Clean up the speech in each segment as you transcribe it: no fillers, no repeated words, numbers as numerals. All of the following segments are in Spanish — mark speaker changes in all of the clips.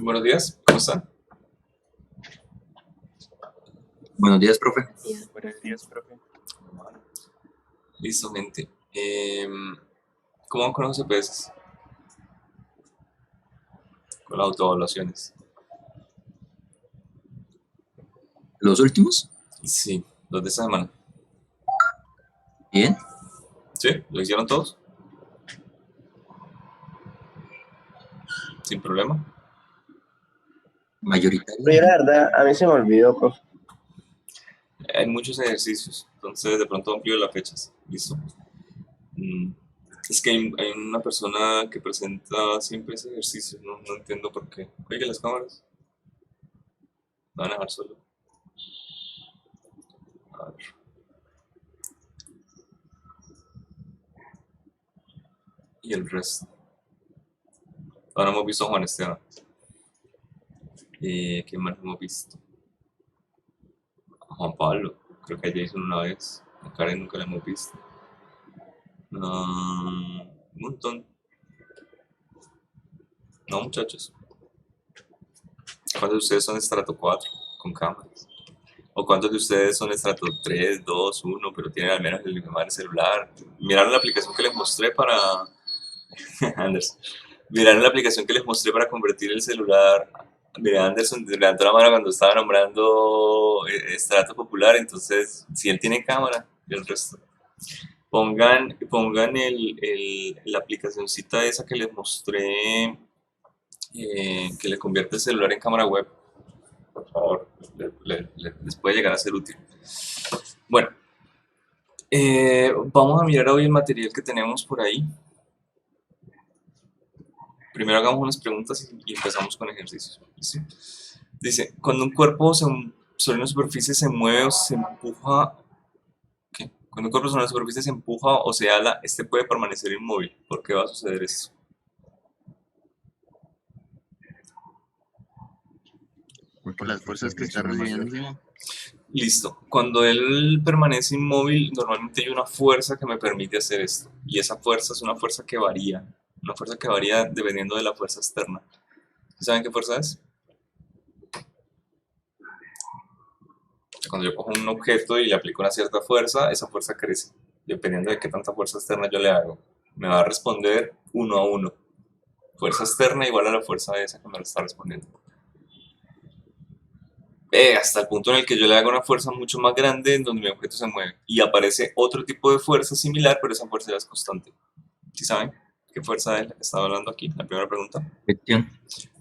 Speaker 1: Buenos días, ¿cómo están?
Speaker 2: Buenos días, profe.
Speaker 1: Buenos días, profe. Listo, gente. ¿Cómo van con los CPS? Con las autoevaluaciones.
Speaker 2: ¿Los últimos?
Speaker 1: Sí, los de esta semana.
Speaker 2: Bien.
Speaker 1: ¿Sí? ¿Lo hicieron todos? ¿Sin problema?
Speaker 2: Mayoritario.
Speaker 3: Pero la verdad, a mí se me olvidó, profe.
Speaker 1: Hay muchos ejercicios, entonces de pronto amplío las fechas. ¿Listo? Mm, Es que hay una persona que presenta siempre ese ejercicio, no entiendo por qué. Oye, las cámaras. ¿Me van a dejar solo? A ver. Y el resto. Ahora hemos visto a Juan Esteban. ¿Qué más hemos visto? A Juan Pablo. Creo que a Jason una vez. A Karen nunca la hemos visto. Un montón. No, muchachos. ¿Cuántos de ustedes son estrato 4 con cámaras? ¿O cuántos de ustedes son estrato 3, 2, 1, pero tienen al menos el llamar celular? ¿Miraron la aplicación que les mostré para... Anderson. ¿Miraron la aplicación que les mostré para convertir el celular? Mira, Anderson levantó la mano cuando estaba nombrando estrato popular, entonces, si él tiene cámara, y el resto. Pongan la aplicacioncita esa que les mostré, que le convierte el celular en cámara web. Por favor, les puede llegar a ser útil. Bueno, vamos a mirar hoy el material que tenemos por ahí. Primero hagamos unas preguntas y empezamos con ejercicios. ¿Sí? Dice, cuando un cuerpo sobre una superficie se mueve o se empuja, ¿qué? Cuando un cuerpo sobre una superficie se empuja o se ala, este puede permanecer inmóvil. ¿Por qué va a suceder esto?
Speaker 2: Por las fuerzas que está recibiendo encima.
Speaker 1: Listo. Cuando él permanece inmóvil, normalmente hay una fuerza que me permite hacer esto. Y esa fuerza es una fuerza que varía. Una fuerza que varía dependiendo de la fuerza externa. ¿Saben qué fuerza es? Cuando yo cojo un objeto y le aplico una cierta fuerza, esa fuerza crece. Dependiendo de qué tanta fuerza externa yo le hago. Me va a responder 1 a 1. Fuerza externa igual a la fuerza de esa que me lo está respondiendo. Hasta el punto en el que yo le hago una fuerza mucho más grande en donde mi objeto se mueve y aparece otro tipo de fuerza similar, pero esa fuerza ya es constante. ¿Sí saben qué fuerza es la que estaba hablando aquí? La primera pregunta.
Speaker 2: Fricción.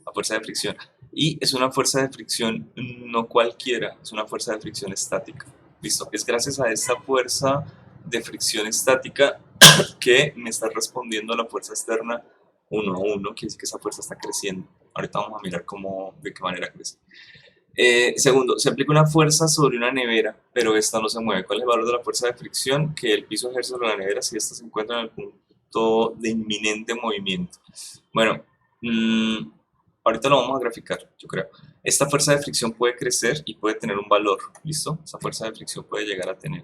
Speaker 1: La fuerza de fricción. Y es una fuerza de fricción no cualquiera, es una fuerza de fricción estática. ¿Listo? Es gracias a esta fuerza de fricción estática que me está respondiendo la fuerza externa 1 a 1, quiere decir que esa fuerza está creciendo. Ahorita vamos a mirar de qué manera crece. Segundo, se aplica una fuerza sobre una nevera, pero esta no se mueve. ¿Cuál es el valor de la fuerza de fricción que el piso ejerce sobre la nevera si esta se encuentra en el punto de inminente movimiento? Bueno, ahorita lo vamos a graficar, yo creo. Esta fuerza de fricción puede crecer y puede tener un valor, ¿listo? Esa fuerza de fricción puede llegar a tener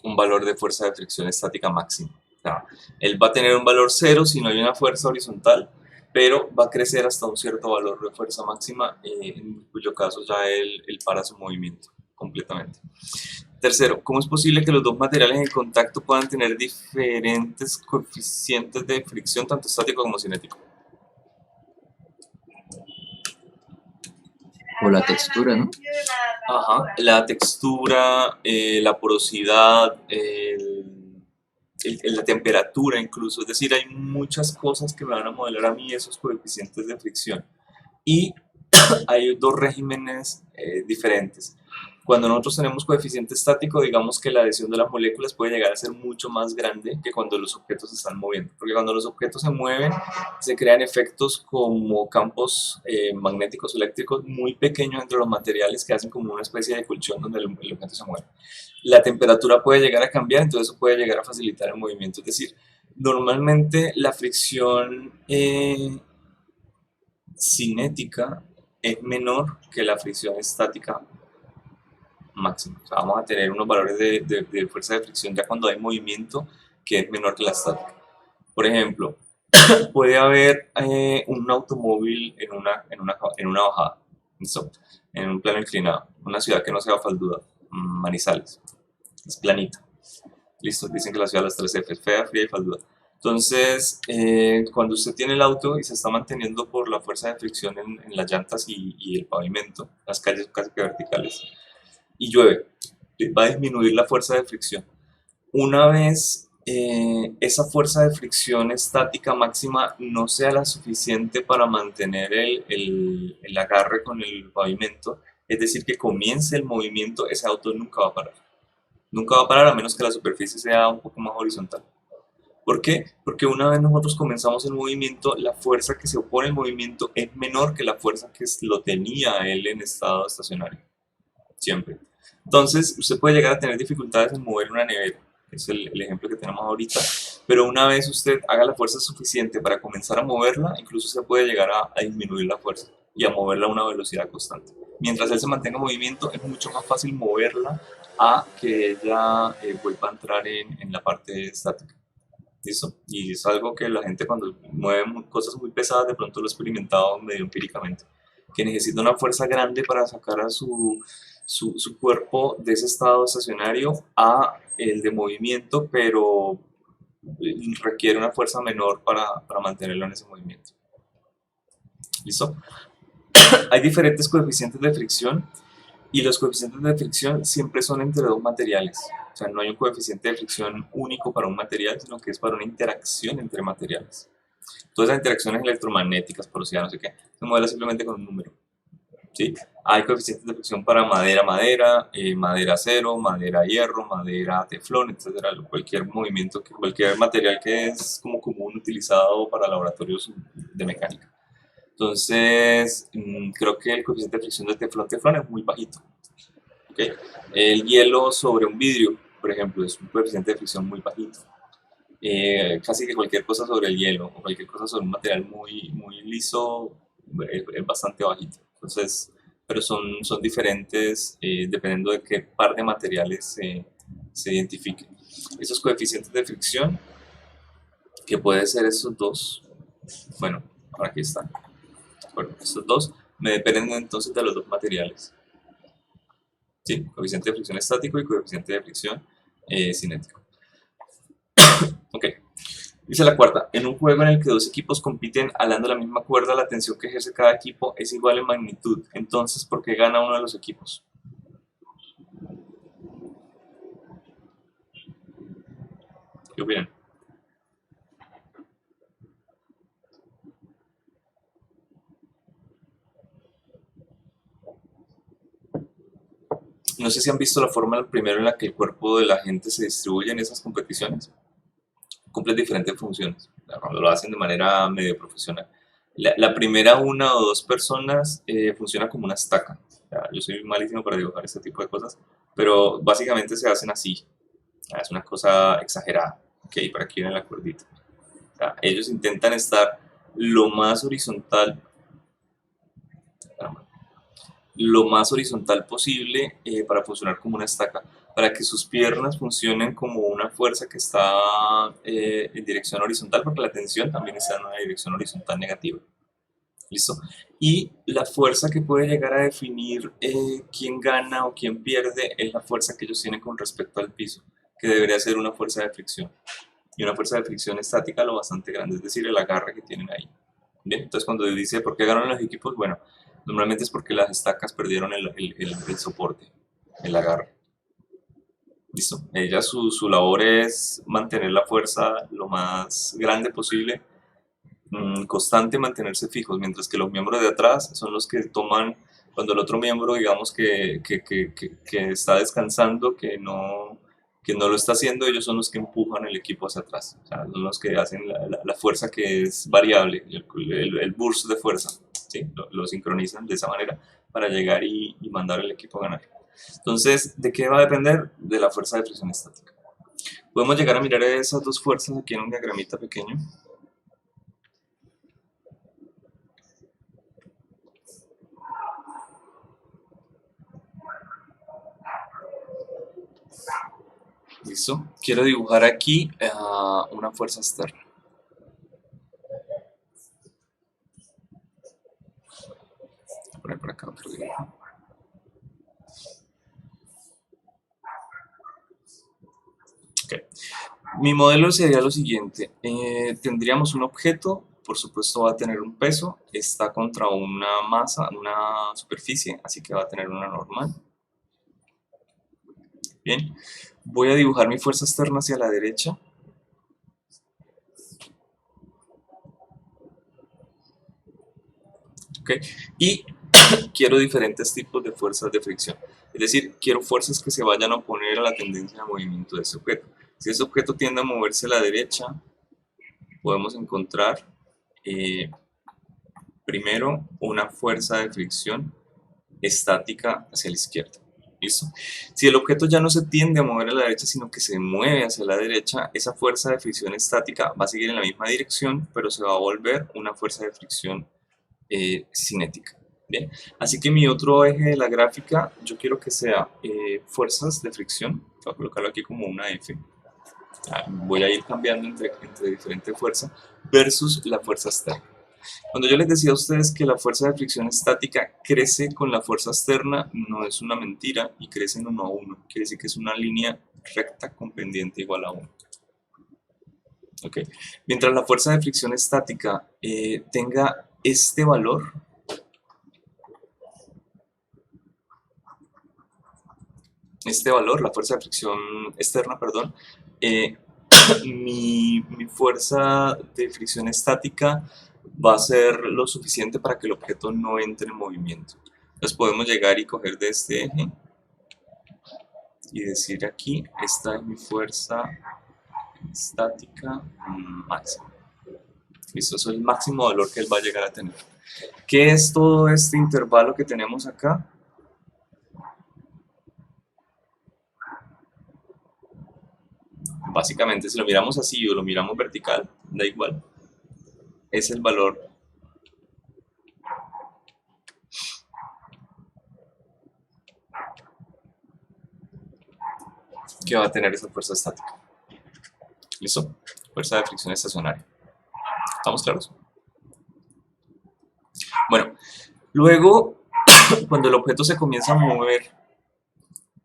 Speaker 1: un valor de fuerza de fricción estática máximo. O sea, él va a tener un valor 0 si no hay una fuerza horizontal, pero va a crecer hasta un cierto valor de fuerza máxima, en cuyo caso ya él para su movimiento completamente. Tercero, ¿cómo es posible que los dos materiales en contacto puedan tener diferentes coeficientes de fricción, tanto estático como cinético?
Speaker 2: O la textura, ¿no?
Speaker 1: Ajá, la textura, la porosidad, la temperatura incluso, es decir, hay muchas cosas que me van a modelar a mí esos coeficientes de fricción. Y hay dos regímenes diferentes. Cuando nosotros tenemos coeficiente estático, digamos que la adhesión de las moléculas puede llegar a ser mucho más grande que cuando los objetos se están moviendo. Porque cuando los objetos se mueven, se crean efectos como campos magnéticos eléctricos muy pequeños entre los materiales que hacen como una especie de colchón donde el objeto se mueve. La temperatura puede llegar a cambiar, entonces eso puede llegar a facilitar el movimiento. Es decir, normalmente la fricción cinética es menor que la fricción estática máxima. O sea, vamos a tener unos valores de fuerza de fricción ya cuando hay movimiento que es menor que la estática. Por ejemplo, puede haber un automóvil en una bajada, ¿listo? En un plano inclinado, una ciudad que no sea falduda, Manizales, es planita. Listo, dicen que la ciudad de las 3F es fea, fría y falduda. Entonces, cuando usted tiene el auto y se está manteniendo por la fuerza de fricción en las llantas y el pavimento, las calles son casi que verticales, y llueve, va a disminuir la fuerza de fricción. Una vez esa fuerza de fricción estática máxima no sea la suficiente para mantener el agarre con el pavimento, es decir, que comience el movimiento, ese auto nunca va a parar. Nunca va a parar a menos que la superficie sea un poco más horizontal. ¿Por qué? Porque una vez nosotros comenzamos el movimiento, la fuerza que se opone al movimiento es menor que la fuerza que lo tenía él en estado estacionario. Siempre. Entonces, usted puede llegar a tener dificultades en mover una nevera. Es el ejemplo que tenemos ahorita. Pero una vez usted haga la fuerza suficiente para comenzar a moverla, incluso se puede llegar a disminuir la fuerza y a moverla a una velocidad constante. Mientras él se mantenga en movimiento, es mucho más fácil moverla a que ella vuelva a entrar en la parte estática. ¿Listo? Y es algo que la gente cuando mueve cosas muy pesadas de pronto lo ha experimentado medio empíricamente, que necesita una fuerza grande para sacar a su cuerpo de ese estado estacionario a el de movimiento, pero requiere una fuerza menor para mantenerlo en ese movimiento. ¿Listo? Hay diferentes coeficientes de fricción y los coeficientes de fricción siempre son entre dos materiales. O sea, no hay un coeficiente de fricción único para un material, sino que es para una interacción entre materiales. Todas esas interacciones electromagnéticas, porosidad, no sé qué, se modela simplemente con un número. ¿Sí? Hay coeficientes de fricción para madera-madera, madera-acero, madera-hierro, madera-teflón, etcétera. Cualquier movimiento, cualquier material que es como común utilizado para laboratorios de mecánica. Entonces, creo que el coeficiente de fricción de teflón es muy bajito. ¿Okay? El hielo sobre un vidrio, por ejemplo, es un coeficiente de fricción muy bajito. Casi que cualquier cosa sobre el hielo o cualquier cosa sobre un material muy liso es bastante bajito. Entonces, pero son diferentes dependiendo de qué par de materiales se identifiquen. Esos coeficientes de fricción, que puede ser estos dos, bueno, ahora aquí están. Bueno, estos dos me dependen entonces de los dos materiales. ¿Sí? Coeficiente de fricción estático y coeficiente de fricción cinético. Ok. Dice la cuarta, en un juego en el que dos equipos compiten alando la misma cuerda, la tensión que ejerce cada equipo es igual en magnitud. Entonces, ¿por qué gana uno de los equipos? ¿Qué opinan? No sé si han visto la forma primero en la que el cuerpo de la gente se distribuye en esas competiciones. Cumplen diferentes funciones. Lo hacen de manera medio profesional. La primera, una o dos personas funciona como una estaca. O sea, yo soy malísimo para dibujar este tipo de cosas, pero básicamente se hacen así. Es una cosa exagerada. Ok, para aquí viene la cuerdita. O sea, ellos intentan estar lo más horizontal, lo más horizontal posible para funcionar como una estaca, para que sus piernas funcionen como una fuerza que está en dirección horizontal, porque la tensión también está en una dirección horizontal negativa. ¿Listo? Y la fuerza que puede llegar a definir quién gana o quién pierde es la fuerza que ellos tienen con respecto al piso, que debería ser una fuerza de fricción. Y una fuerza de fricción estática lo bastante grande, es decir, el agarre que tienen ahí. Bien, entonces cuando dice por qué ganaron los equipos, bueno, normalmente es porque las estacas perdieron el soporte, el agarre. Listo. Ella su labor es mantener la fuerza lo más grande posible, constante, mantenerse fijos, mientras que los miembros de atrás son los que toman, cuando el otro miembro, digamos que está descansando, que no lo está haciendo, ellos son los que empujan el equipo hacia atrás, o sea, son los que hacen la fuerza que es variable, el burst de fuerza, ¿sí? Lo sincronizan de esa manera para llegar y mandar al equipo a ganar. Entonces, ¿de qué va a depender? De la fuerza de fricción estática. Podemos llegar a mirar esas dos fuerzas aquí en un diagramita pequeño. ¿Listo? Quiero dibujar aquí una fuerza externa. Voy a poner por acá otro dibujo. Okay. Mi modelo sería lo siguiente. Tendríamos un objeto, por supuesto va a tener un peso, está contra una masa, una superficie, así que va a tener una normal. Bien, voy a dibujar mi fuerza externa hacia la derecha. Okay. Y quiero diferentes tipos de fuerzas de fricción. Es decir, quiero fuerzas que se vayan a oponer a la tendencia de movimiento de ese objeto. Si ese objeto tiende a moverse a la derecha, podemos encontrar primero una fuerza de fricción estática hacia la izquierda. ¿Listo? Si el objeto ya no se tiende a mover a la derecha, sino que se mueve hacia la derecha, esa fuerza de fricción estática va a seguir en la misma dirección, pero se va a volver una fuerza de fricción cinética. Bien, así que mi otro eje de la gráfica, yo quiero que sea fuerzas de fricción. Voy a colocarlo aquí como una F. Voy a ir cambiando entre diferentes fuerzas versus la fuerza externa. Cuando yo les decía a ustedes que la fuerza de fricción estática crece con la fuerza externa, no es una mentira y crece en 1 a 1. Quiere decir que es una línea recta con pendiente igual a 1. Okay. Mientras la fuerza de fricción estática tenga este valor, la fuerza de fricción externa, perdón, mi fuerza de fricción estática va a ser lo suficiente para que el objeto no entre en movimiento. Entonces podemos llegar y coger de este eje y decir aquí, esta es mi fuerza estática máxima. Listo, eso es el máximo valor que él va a llegar a tener. ¿Qué es todo este intervalo que tenemos acá? Básicamente, si lo miramos así o lo miramos vertical, da igual. Es el valor que va a tener esa fuerza estática. ¿Listo? Fuerza de fricción estacionaria. ¿Estamos claros? Bueno, luego, cuando el objeto se comienza a mover,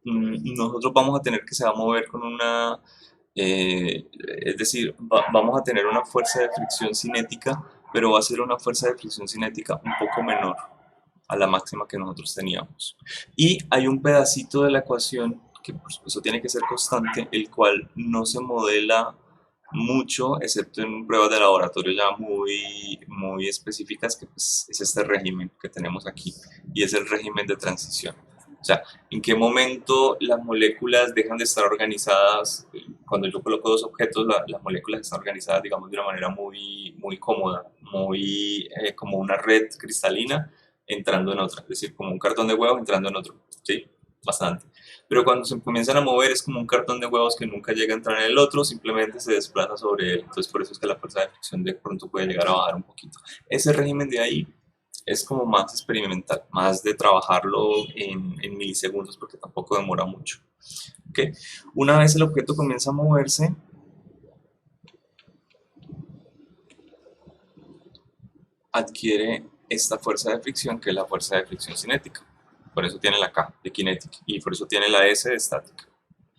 Speaker 1: nosotros vamos a tener que se va a mover con una... es decir, vamos a tener una fuerza de fricción cinética, pero va a ser una fuerza de fricción cinética un poco menor a la máxima que nosotros teníamos. Y hay un pedacito de la ecuación que por supuesto tiene que ser constante, el cual no se modela mucho, excepto en pruebas de laboratorio ya muy específicas, que pues, es este régimen que tenemos aquí, y es el régimen de transición. O sea, ¿en qué momento las moléculas dejan de estar organizadas? Cuando yo coloco dos objetos, las moléculas están organizadas, digamos, de una manera muy cómoda, como una red cristalina entrando en otra, es decir, como un cartón de huevos entrando en otro, ¿sí? Bastante. Pero cuando se comienzan a mover es como un cartón de huevos que nunca llega a entrar en el otro, simplemente se desplaza sobre él. Entonces por eso es que la fuerza de fricción de pronto puede llegar a bajar un poquito. Ese régimen de ahí es como más experimental, más de trabajarlo en milisegundos porque tampoco demora mucho. ¿Okay? Una vez el objeto comienza a moverse, adquiere esta fuerza de fricción que es la fuerza de fricción cinética. Por eso tiene la K de kinética y por eso tiene la S de estática.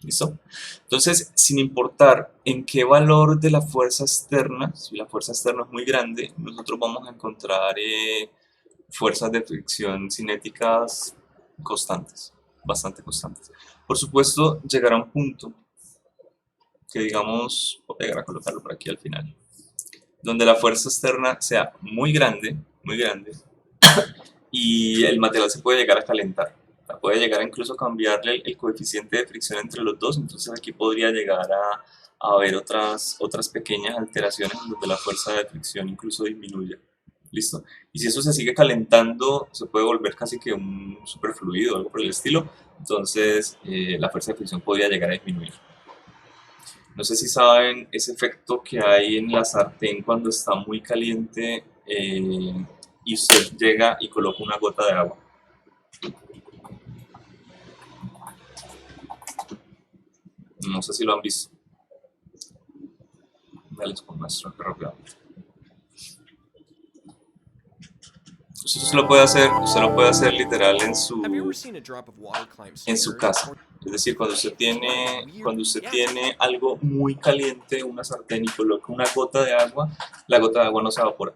Speaker 1: ¿Listo? Entonces, sin importar en qué valor de la fuerza externa, si la fuerza externa es muy grande, nosotros vamos a encontrar fuerzas de fricción cinéticas constantes, bastante constantes. Por supuesto, llegará un punto que digamos, voy a llegar a colocarlo por aquí al final, donde la fuerza externa sea muy grande, y el material se puede llegar a calentar. Puede llegar a incluso cambiarle el coeficiente de fricción entre los dos, entonces aquí podría llegar a haber otras pequeñas alteraciones donde la fuerza de fricción incluso disminuye. ¿Listo? Y si eso se sigue calentando, se puede volver casi que un superfluido o algo por el estilo, entonces la fuerza de fricción podría llegar a disminuir. No sé si saben ese efecto que hay en la sartén cuando está muy caliente y usted llega y coloca una gota de agua. No sé si lo han visto. Ya les muestro aquí rápidamente. Usted lo puede hacer literal en su casa. Es decir, cuando usted tiene algo muy caliente, una sartén y coloca una gota de agua, la gota de agua no se evapora.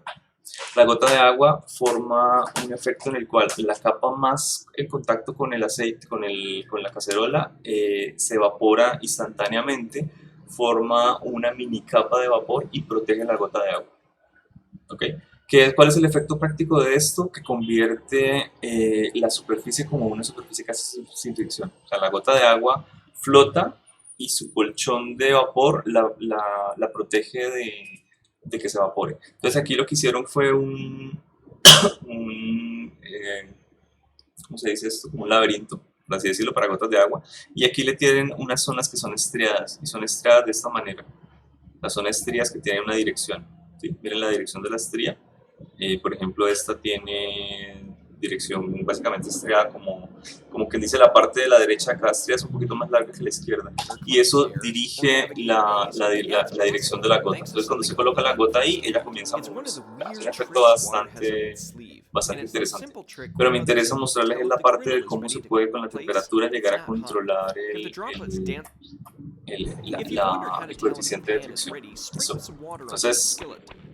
Speaker 1: La gota de agua forma un efecto en el cual la capa más en contacto con el aceite, con la cacerola, se evapora instantáneamente, forma una mini capa de vapor y protege la gota de agua. ¿Ok? ¿Cuál es el efecto práctico de esto? Que convierte la superficie como una superficie casi sin fricción. O sea, la gota de agua flota y su colchón de vapor la protege de que se evapore. Entonces aquí lo que hicieron fue ¿cómo se dice esto? Como un laberinto, por así decirlo, para gotas de agua. Y aquí le tienen unas zonas que son estriadas, y son estriadas de esta manera. Las son estrías que tienen una dirección. ¿Sí? Miren la dirección de la estría. Por ejemplo, esta tiene dirección básicamente estriada, como que dice la parte de la derecha acá, estría es un poquito más larga que la izquierda. Y eso dirige la dirección de la gota. Entonces, cuando se coloca la gota ahí, ella comienza a moverse. Es un efecto bastante interesante. Pero me interesa mostrarles la parte de cómo se puede con la temperatura llegar a controlar el coeficiente de fricción. ¿Listo? Entonces,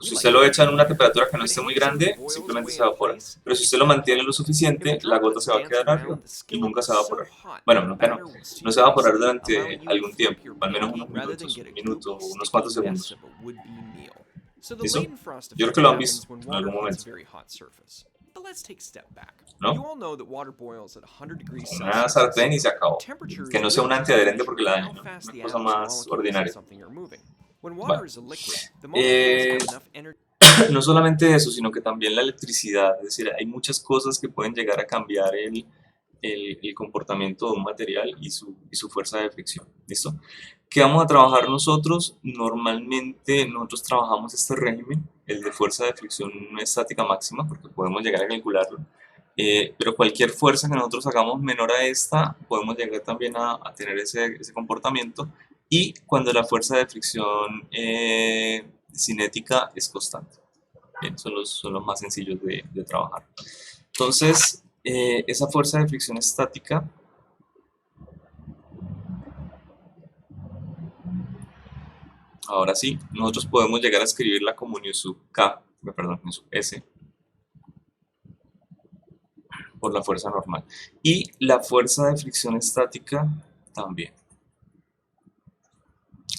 Speaker 1: si usted lo echa en una temperatura que no esté muy grande, simplemente se evapora. Pero si usted lo mantiene lo suficiente, la gota se va a quedar arriba y nunca se va a evaporar. Bueno, nunca no. No se va a evaporar durante algún tiempo, al menos unos minutos, un minuto, unos cuantos segundos. ¿Listo? Yo creo que lo han visto en algún momento. ¿No? Una sartén y se acabó. Que no sea un antiadherente porque la daña, ¿no? Una cosa más ordinaria. Bueno. No solamente eso, sino que también la electricidad. Es decir, hay muchas cosas que pueden llegar a cambiar el comportamiento de un material y su fuerza de fricción. ¿Listo? ¿Qué vamos a trabajar nosotros? Normalmente nosotros trabajamos este régimen, el de fuerza de fricción estática máxima, porque podemos llegar a calcularlo. Pero cualquier fuerza que nosotros hagamos menor a esta, podemos llegar también a tener ese comportamiento. Y cuando la fuerza de fricción cinética es constante. Bien, son los más sencillos de trabajar. Entonces, esa fuerza de fricción estática ahora sí, nosotros podemos llegar a escribirla como nu sub K, perdón, nu sub S, por la fuerza normal. Y la fuerza de fricción estática también.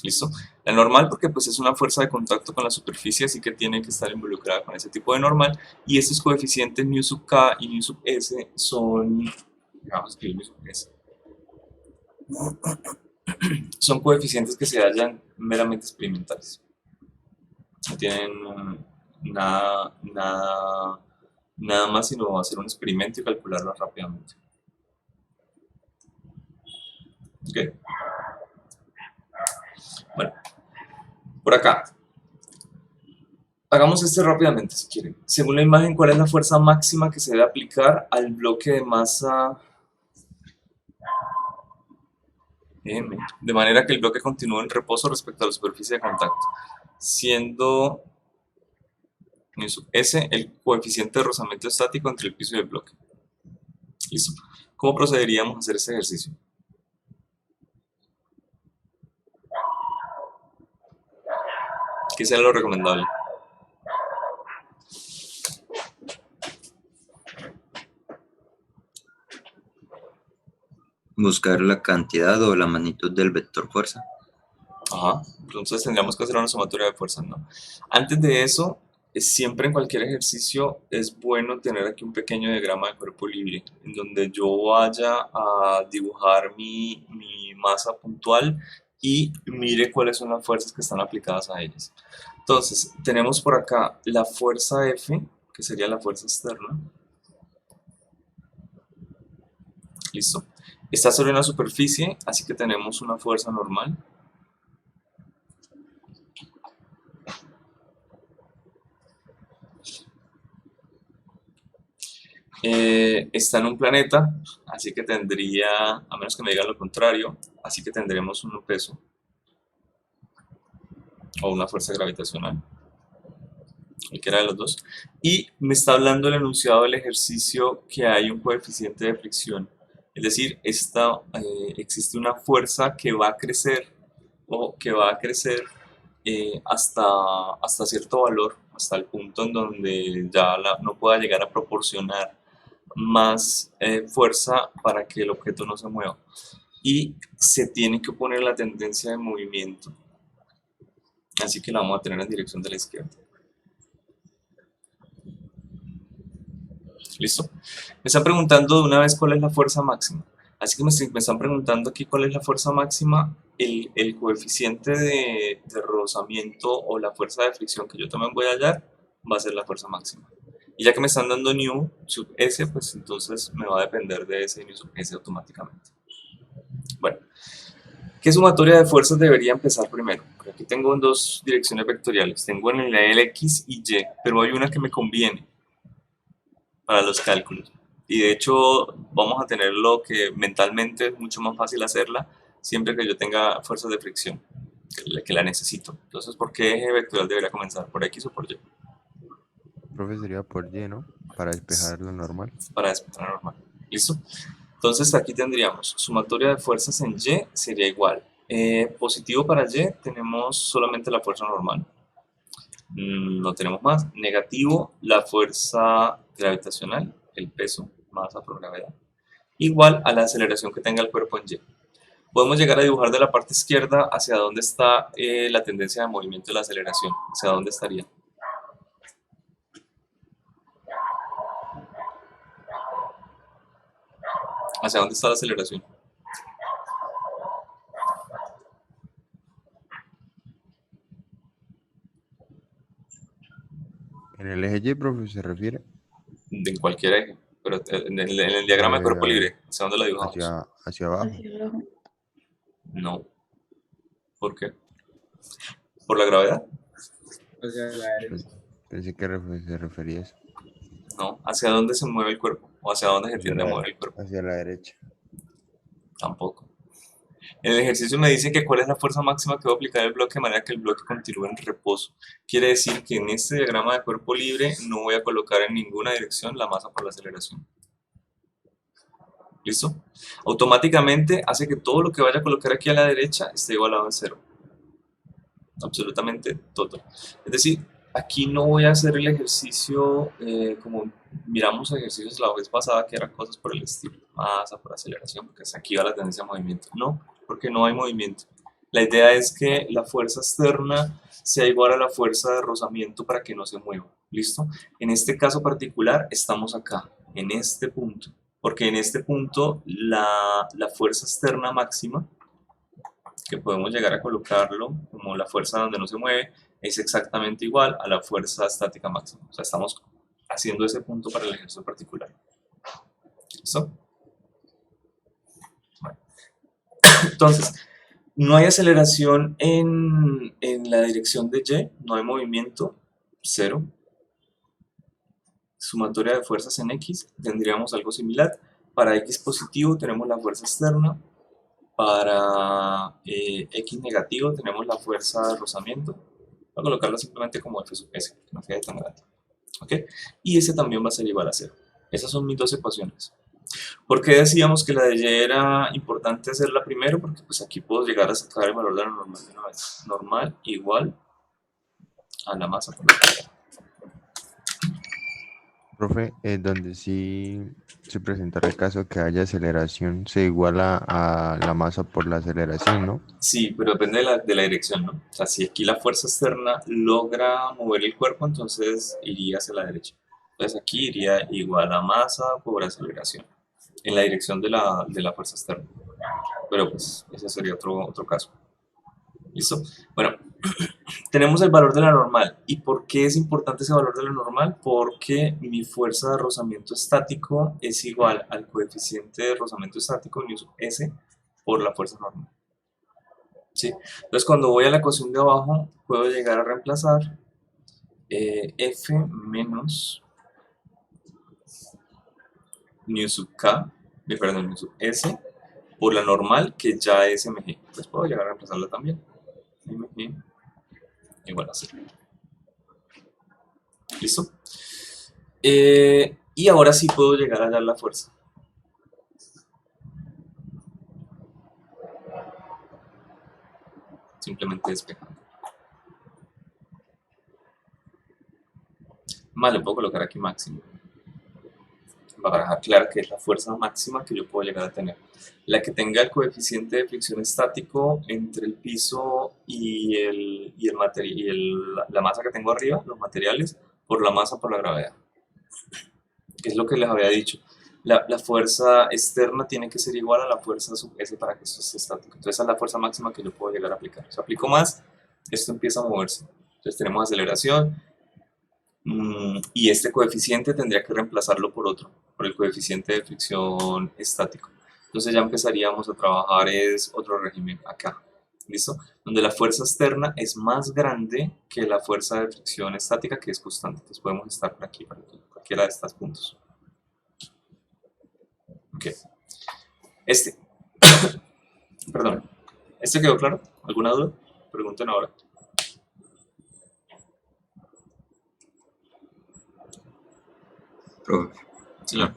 Speaker 1: ¿Listo? La normal porque pues es una fuerza de contacto con la superficie, así que tiene que estar involucrada con ese tipo de normal. Y estos coeficientes nu sub K y nu sub S son... Vamos a escribir nu sub S. Son coeficientes que se hallan meramente experimentales. No tienen nada más sino hacer un experimento y calcularlo rápidamente. ¿Ok? Bueno, por acá. Hagamos este rápidamente si quieren. Según la imagen, ¿cuál es la fuerza máxima que se debe aplicar al bloque de masa M? De manera que el bloque continúe en reposo respecto a la superficie de contacto, siendo S el coeficiente de rozamiento estático entre el piso y el bloque. Listo. ¿Cómo procederíamos a hacer este ejercicio? ¿Qué sería lo recomendable?
Speaker 2: Buscar la cantidad o la magnitud del vector fuerza.
Speaker 1: Ajá, entonces tendríamos que hacer una sumatoria de fuerzas, ¿no? Antes de eso, siempre en cualquier ejercicio es bueno tener aquí un pequeño diagrama de cuerpo libre, en donde yo vaya a dibujar mi masa puntual y mire cuáles son las fuerzas que están aplicadas a ellas. Entonces, tenemos por acá la fuerza F, que sería la fuerza externa. Listo. Está sobre una superficie, así que tenemos una fuerza normal. Está en un planeta, así que tendría, a menos que me digan lo contrario, así que tendremos un peso o una fuerza gravitacional, cualquiera de los dos, y me está hablando el enunciado del ejercicio que hay un coeficiente de fricción, es decir, existe una fuerza que va a crecer o que va a crecer hasta cierto valor, hasta el punto en donde ya no pueda llegar a proporcionar más fuerza para que el objeto no se mueva, y se tiene que oponer la tendencia de movimiento, así que la vamos a tener en dirección de la izquierda. ¿Listo? Me están preguntando de una vez cuál es la fuerza máxima. Así que me están preguntando aquí cuál es la fuerza máxima. El coeficiente de rozamiento o la fuerza de fricción que yo también voy a hallar va a ser la fuerza máxima. Y ya que me están dando nu sub s, pues entonces me va a depender de ese nu sub s automáticamente. Bueno, ¿qué sumatoria de fuerzas debería empezar primero? Porque aquí tengo en dos direcciones vectoriales. Tengo en el x y y, pero hay una que me conviene para los cálculos. Y de hecho vamos a tenerlo que mentalmente es mucho más fácil hacerla siempre que yo tenga fuerzas de fricción, que la necesito. Entonces, ¿por qué eje vectorial debería comenzar? ¿Por X o por Y?
Speaker 4: Profe, sería por Y, ¿no? Para despejar lo normal.
Speaker 1: Para despejar normal. ¿Listo? Entonces aquí tendríamos sumatoria de fuerzas en Y sería igual. Positivo para Y tenemos solamente la fuerza normal. No tenemos más. Negativo, la fuerza gravitacional, el peso, masa por gravedad, igual a la aceleración que tenga el cuerpo en Y. Podemos llegar a dibujar de la parte izquierda hacia dónde está la tendencia de movimiento de la aceleración, hacia dónde estaría. ¿Hacia dónde está la aceleración?
Speaker 4: ¿En el eje Y, profe, se refiere?
Speaker 1: En cualquier eje, pero en el diagrama de cuerpo libre, ¿hacia dónde la dibujamos?
Speaker 4: Hacia abajo.
Speaker 1: No. ¿Por qué? ¿Por la gravedad?
Speaker 4: Pensé que se refería a eso.
Speaker 1: No. ¿Hacia dónde se mueve el cuerpo? ¿O hacia dónde se tiende a mover el cuerpo?
Speaker 4: Hacia la derecha.
Speaker 1: Tampoco. En el ejercicio me dice que cuál es la fuerza máxima que va a aplicar el bloque de manera que el bloque continúe en reposo. Quiere decir que en este diagrama de cuerpo libre no voy a colocar en ninguna dirección la masa por la aceleración. ¿Listo? Automáticamente hace que todo lo que vaya a colocar aquí a la derecha esté igualado a 0. Absolutamente todo. Es decir, aquí no voy a hacer el ejercicio como miramos ejercicios la vez pasada, que eran cosas por el estilo, masa por aceleración, porque aquí va la tendencia a movimiento. No, porque no hay movimiento. La idea es que la fuerza externa sea igual a la fuerza de rozamiento para que no se mueva. ¿Listo? En este caso particular estamos acá, en este punto, porque en este punto la fuerza externa máxima, que podemos llegar a colocarlo como la fuerza donde no se mueve, es exactamente igual a la fuerza estática máxima. O sea, estamos haciendo ese punto para el ejercicio particular. ¿Listo? Bueno. Entonces, no hay aceleración en la dirección de Y, no hay movimiento, 0. Sumatoria de fuerzas en X, tendríamos algo similar. Para X positivo tenemos la fuerza externa. Para X negativo tenemos la fuerza de rozamiento. Voy a colocarla simplemente como F sub S, que no quede tan grande. ¿Ok? Y ese también va a ser igual a 0. Esas son mis dos ecuaciones. ¿Por qué decíamos que la de Y era importante hacerla primero? Porque pues aquí puedo llegar a sacar el valor de la normal de una vez. Normal igual a la masa por la gravedad.
Speaker 4: Profe, donde sí se presentará el caso que haya aceleración, se iguala a la masa por la aceleración, ¿no?
Speaker 1: Sí, pero depende de la dirección, ¿no? O sea, si aquí la fuerza externa logra mover el cuerpo, entonces iría hacia la derecha. Entonces aquí iría igual a masa por aceleración, en la dirección de la fuerza externa. Pero pues ese sería otro caso. ¿Listo? Bueno, tenemos el valor de la normal. ¿Y por qué es importante ese valor de la normal? Porque mi fuerza de rozamiento estático es igual al coeficiente de rozamiento estático, nu sub S, por la fuerza normal. ¿Sí? Entonces, cuando voy a la ecuación de abajo, puedo llegar a reemplazar F menos nu sub K, perdón, nu sub S, por la normal, que ya es mg. Pues puedo llegar a reemplazarla también. Mg igual a 0. ¿Listo? Y ahora sí puedo llegar a hallar la fuerza. Simplemente despejando. Le puedo colocar aquí máximo. Para dejar claro que es la fuerza máxima que yo puedo llegar a tener. La que tenga el coeficiente de fricción estático entre el piso y, la masa que tengo arriba, los materiales, por la masa por la gravedad. Que es lo que les había dicho. La fuerza externa tiene que ser igual a la fuerza sub S para que esto esté estático. Entonces esa es la fuerza máxima que yo puedo llegar a aplicar. Si aplico más, esto empieza a moverse. Entonces tenemos aceleración y este coeficiente tendría que reemplazarlo por otro, por el coeficiente de fricción estático. Entonces ya empezaríamos a trabajar otro régimen acá. ¿Listo? Donde la fuerza externa es más grande que la fuerza de fricción estática, que es constante. Entonces podemos estar por aquí, cualquiera de estos puntos. Ok. Perdón. ¿Este quedó claro? ¿Alguna duda? Pregunten ahora.
Speaker 2: Profe.
Speaker 1: Señor.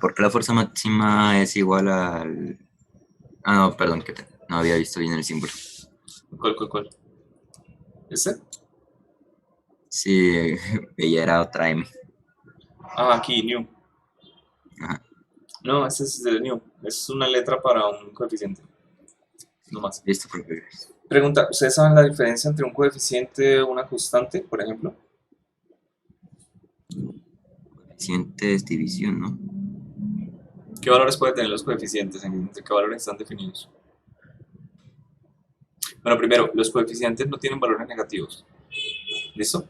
Speaker 2: ¿Por qué la fuerza máxima es igual al...? No, perdón, que no había visto bien el símbolo.
Speaker 1: ¿Cuál? ¿Este?
Speaker 2: Sí, ella era otra M.
Speaker 1: Aquí, new.
Speaker 2: Ajá.
Speaker 1: No, este es de new. Es una letra para un coeficiente. No más.
Speaker 2: Listo, profe.
Speaker 1: Pregunta, ¿ustedes saben la diferencia entre un coeficiente y una constante, por ejemplo?
Speaker 2: Coeficiente es división, ¿no?
Speaker 1: ¿Qué valores pueden tener los coeficientes? ¿Entre qué valores están definidos? Bueno, primero, los coeficientes no tienen valores negativos. ¿Listo?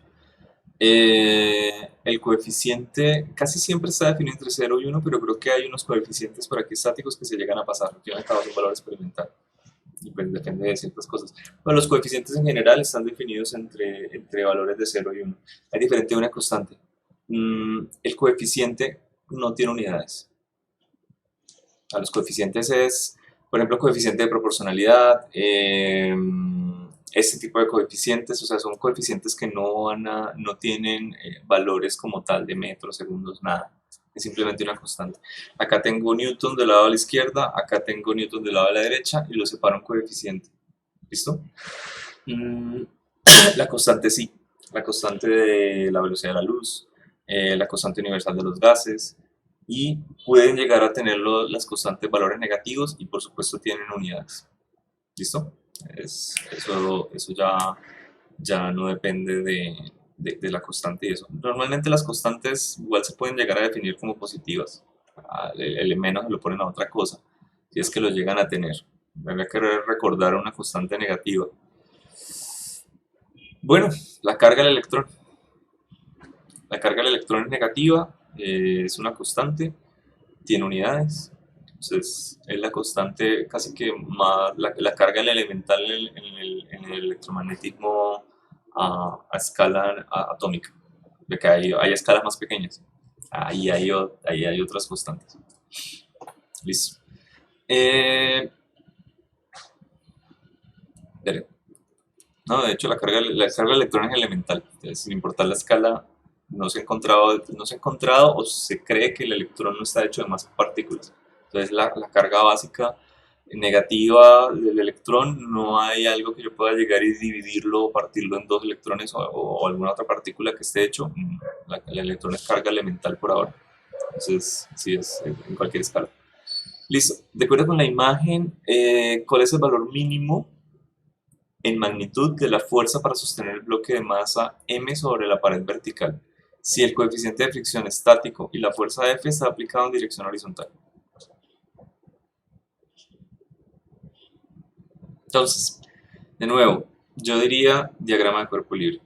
Speaker 1: El coeficiente casi siempre está definido entre 0 y 1, pero creo que hay unos coeficientes por aquí estáticos que se llegan a pasar. Yo he acabado un valor experimental. Y pues depende de ciertas cosas. Bueno, los coeficientes en general están definidos entre valores de 0 y 1. Es diferente de una constante. El coeficiente no tiene unidades. A los coeficientes es, por ejemplo, coeficiente de proporcionalidad, este tipo de coeficientes, o sea, son coeficientes que no tienen valores como tal de metros, segundos, nada. Es simplemente una constante. Acá tengo Newton del lado de la izquierda, acá tengo Newton del lado de la derecha y lo separo un coeficiente. ¿Listo? La constante sí, la constante de la velocidad de la luz, la constante universal de los gases, y pueden llegar a tener las constantes valores negativos y por supuesto tienen unidades. ¿Listo? Eso ya no depende de la constante y eso. Normalmente las constantes igual se pueden llegar a definir como positivas. El menos lo ponen a otra cosa, si es que lo llegan a tener. Habría que recordar una constante negativa. Bueno, la carga del electrón. La carga del electrón es negativa, es una constante, tiene unidades. Entonces es la constante casi que más, la carga elemental en el electromagnetismo a escala atómica, de que hay escalas más pequeñas. Ahí hay otras constantes. Listo. No, de hecho la carga del electrón es elemental. Entonces, sin importar la escala, no se ha encontrado o se cree que el electrón no está hecho de más partículas. Entonces la carga básica negativa del electrón, no hay algo que yo pueda llegar y dividirlo o partirlo en dos electrones o alguna otra partícula que esté hecho. El electrón es carga elemental por ahora. Entonces sí es en cualquier escala. Listo. De acuerdo con la imagen, ¿cuál es el valor mínimo en magnitud de la fuerza para sostener el bloque de masa m sobre la pared vertical, si el coeficiente de fricción es estático y la fuerza F está aplicada en dirección horizontal? Entonces, de nuevo, yo diría diagrama de cuerpo libre.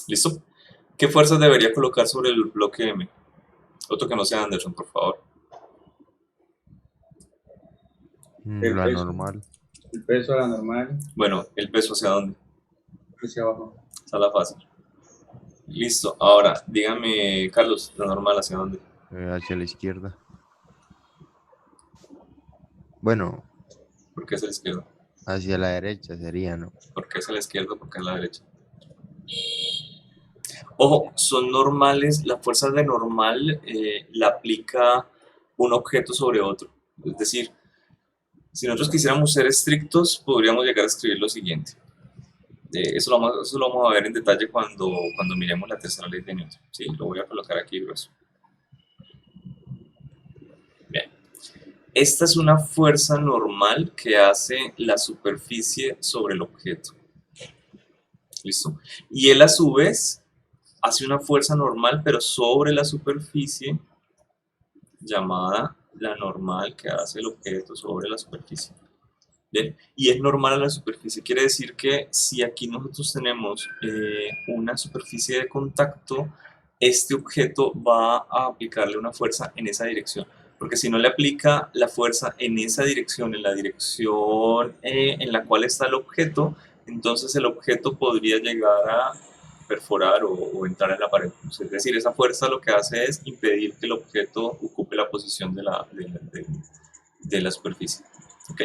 Speaker 1: ¿Listo? ¿Qué fuerzas debería colocar sobre el bloque M? Otro que no sea Anderson, por favor.
Speaker 5: El
Speaker 4: La
Speaker 5: peso.
Speaker 4: normal.
Speaker 5: El peso a la normal,
Speaker 1: Bueno, ¿el peso hacia dónde?
Speaker 5: hacia abajo.
Speaker 1: Está la fácil. Listo. Ahora, dígame, Carlos, la normal hacia dónde.
Speaker 4: Hacia la izquierda. Bueno,
Speaker 1: ¿Por qué es a la izquierda?
Speaker 4: hacia la derecha sería, ¿no?
Speaker 1: ¿Por qué es a la izquierda? ¿Por qué es a la derecha? Ojo, son normales, la fuerza de normal la aplica un objeto sobre otro. Es decir, si nosotros quisiéramos ser estrictos, podríamos llegar a escribir lo siguiente. Eso lo vamos a ver en detalle cuando miremos la tercera ley de Newton. Sí, lo voy a colocar aquí grueso. Bien. Esta es una fuerza normal que hace la superficie sobre el objeto. ¿Listo? Y él a su vez hace una fuerza normal, pero sobre la superficie, llamada la normal que hace el objeto sobre la superficie. Bien, y es normal a la superficie, quiere decir que si aquí nosotros tenemos una superficie de contacto, este objeto va a aplicarle una fuerza en esa dirección, porque si no le aplica la fuerza en esa dirección, en la dirección en la cual está el objeto, entonces el objeto podría llegar a perforar o entrar en la pared. Es decir, esa fuerza lo que hace es impedir que el objeto ocupe la posición de la superficie. ¿Ok?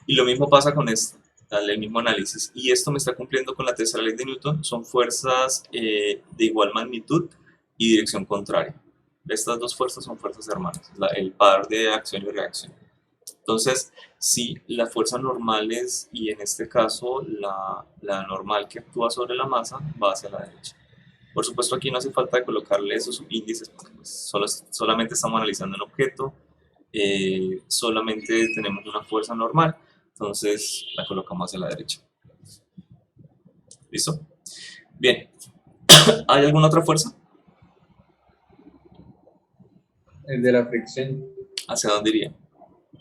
Speaker 1: Y lo mismo pasa con esto, el mismo análisis. Y esto me está cumpliendo con la tercera ley de Newton. Son fuerzas de igual magnitud y dirección contraria. Estas dos fuerzas son fuerzas hermanas, el par de acción y reacción. Entonces, si las fuerzas normales, y en este caso la normal que actúa sobre la masa, va hacia la derecha. Por supuesto, aquí no hace falta colocarle esos índices, porque pues, solamente estamos analizando un objeto, solamente tenemos una fuerza normal, entonces la colocamos hacia la derecha. ¿Listo? Bien. ¿Hay alguna otra fuerza?
Speaker 5: El de la fricción.
Speaker 1: ¿Hacia dónde iría?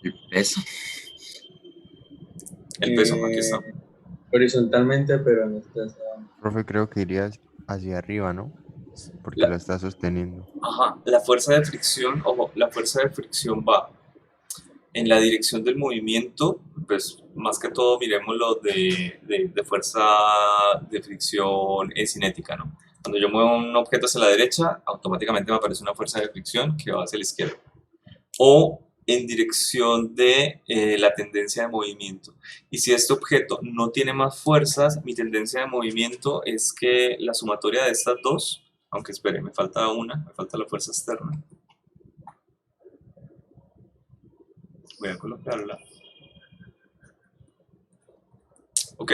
Speaker 2: El peso.
Speaker 1: El peso, aquí está.
Speaker 5: Horizontalmente, pero no está hacia abajo.
Speaker 4: Profe, creo que irías hacia arriba, ¿no? Porque
Speaker 1: La-
Speaker 4: la está sosteniendo.
Speaker 1: Ajá, la fuerza de fricción, ojo, la fuerza de fricción va en la dirección del movimiento, pues más que todo miremoslo de fuerza de fricción cinética, ¿no? Cuando yo muevo un objeto hacia la derecha, automáticamente me aparece una fuerza de fricción que va hacia la izquierda. O en dirección de la tendencia de movimiento. Y si este objeto no tiene más fuerzas, mi tendencia de movimiento es que la sumatoria de estas dos, aunque espere, me falta una, me falta la fuerza externa. Voy a colocarla. Ok,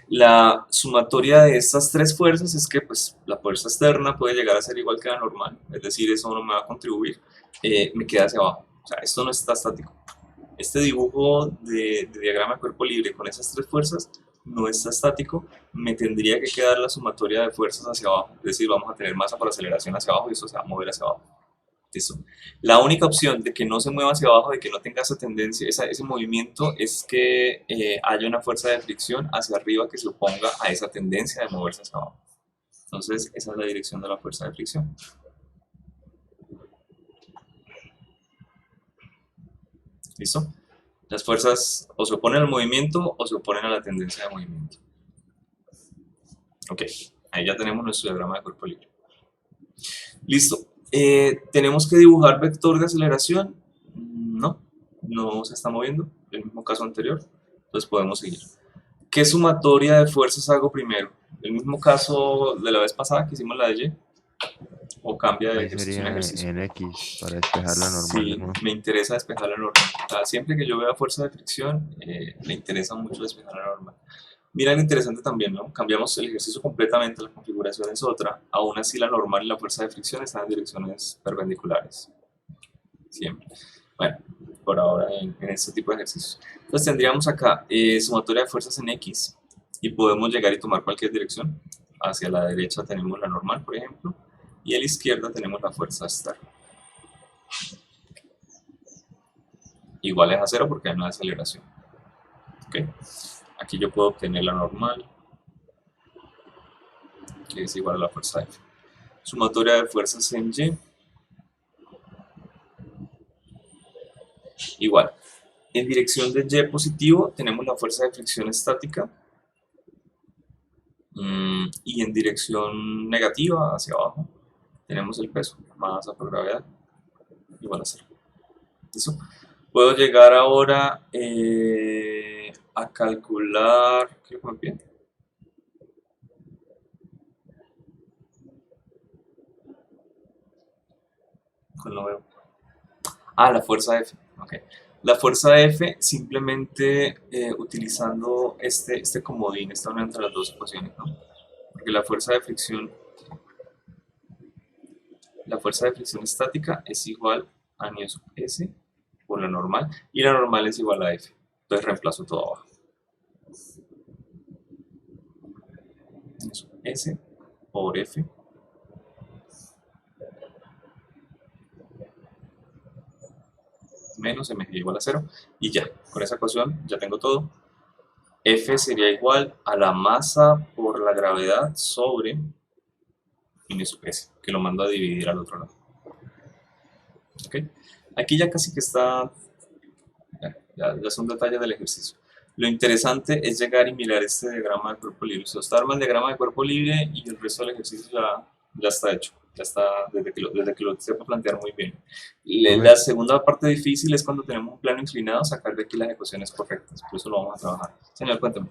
Speaker 1: la sumatoria de estas tres fuerzas es que pues, la fuerza externa puede llegar a ser igual que la normal, es decir, eso no me va a contribuir, me queda hacia abajo. O sea, esto no está estático. Este dibujo de diagrama de cuerpo libre con esas tres fuerzas no está estático, me tendría que quedar la sumatoria de fuerzas hacia abajo, es decir, vamos a tener masa por aceleración hacia abajo y eso se va a mover hacia abajo. ¿Listo? La única opción de que no se mueva hacia abajo, de que no tenga esa tendencia, ese movimiento, es que haya una fuerza de fricción hacia arriba que se oponga a esa tendencia de moverse hacia abajo. Entonces, esa es la dirección de la fuerza de fricción. ¿Listo? Las fuerzas o se oponen al movimiento o se oponen a la tendencia de movimiento. Ok, ahí ya tenemos nuestro diagrama de cuerpo libre. Listo. ¿Tenemos que dibujar vector de aceleración? No, no se está moviendo, el mismo caso anterior, entonces podemos seguir. ¿Qué sumatoria de fuerzas hago primero? ¿El mismo caso de la vez pasada que hicimos la de Y? ¿O cambia de
Speaker 4: Ahí
Speaker 1: ejercicio en
Speaker 4: sería
Speaker 1: ejercicio?
Speaker 4: en X para despejar la normal de
Speaker 1: Sí,
Speaker 4: nuevo.
Speaker 1: me interesa despejar la normal. O sea, siempre que yo vea fuerza de fricción, me interesa mucho despejar la normal. Mira lo interesante también, ¿no? Cambiamos el ejercicio completamente, la configuración es otra. Aún así, la normal y la fuerza de fricción están en direcciones perpendiculares. Siempre. Bueno, por ahora en este tipo de ejercicios. Entonces tendríamos acá sumatoria de fuerzas en X y podemos llegar y tomar cualquier dirección. Hacia la derecha tenemos la normal, por ejemplo, y a la izquierda tenemos la fuerza externa. Igual es a cero porque hay una aceleración. ¿Ok? Aquí yo puedo obtener la normal, que es igual a la fuerza F. Sumatoria de fuerzas en Y. Igual. En dirección de Y positivo tenemos la fuerza de fricción estática. Y en dirección negativa, hacia abajo, tenemos el peso, masa por gravedad, igual a 0. ¿Listo? Puedo llegar ahora a calcular... ¿Qué le pide? No veo. La fuerza F. Okay. La fuerza F simplemente utilizando este comodín, esta unión entre las dos ecuaciones, ¿no? Porque la fuerza de fricción estática es igual a nu sub S por la normal, y la normal es igual a F. Entonces reemplazo todo abajo. Nu sub S por F menos mg igual a 0, y ya, con esa ecuación ya tengo todo. F sería igual a la masa por la gravedad sobre nu sub S, que lo mando a dividir al otro lado. ¿Okay? Aquí ya casi que está, ya son detalles del ejercicio. Lo interesante es llegar y mirar este diagrama de cuerpo libre. Se está armando el diagrama de cuerpo libre y el resto del ejercicio ya está hecho. Ya está, desde que lo sepa plantear muy bien. La segunda parte difícil es cuando tenemos un plano inclinado, sacar de aquí las ecuaciones correctas. Por eso lo vamos a trabajar. Señor, cuéntame.